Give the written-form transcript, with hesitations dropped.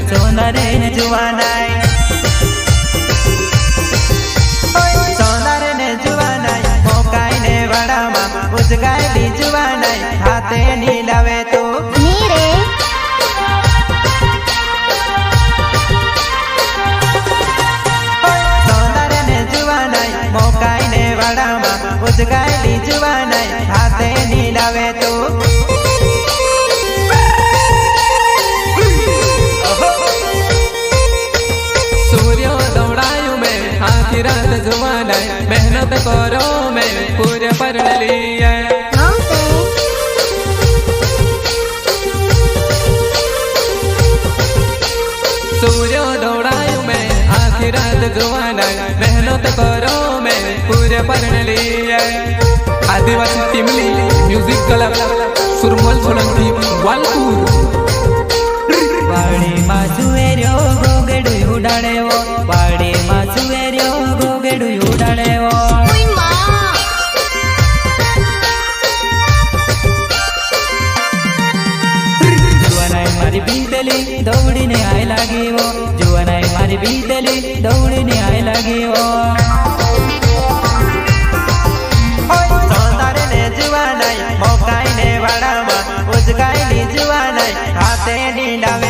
સોનારે જુવાનાય સોનારે જુવાનાય મોકાઈને વાડામાં ઉજગાયેલી જુવાનાય હાથે નીલાવે તો નીરે સોનારે જુવાનાય મોકાઈને વાડામાં ઉજગાયેલી જુવાનાય હાથે નીલાવે તો रात जुवाना मेहनत करो मैं पूरे पढ़ लिया सूर्य दौड़ायु मैं आखिर रात जुवाना मेहनत करो मैं पूरे पढ़ लिया आदिवासी टीमली म्यूजिक क्लब सुरमल सोलंकी वालपुर वाड़ी मासुएरो गोगड़ू उड़ाड़े वो वाड़ी मासुएरो गोगड़ू उड़ाड़े वो जुवानाई मारी बीतली दौड़ी ने आए लगी वो जुवानाई मारी बीतली दौड़ी ने आए लगी वो सोनारे ने जुवानाई मोकाई ने वाड़ा मा उजगाई नी जुवानाई हाथे नी डावे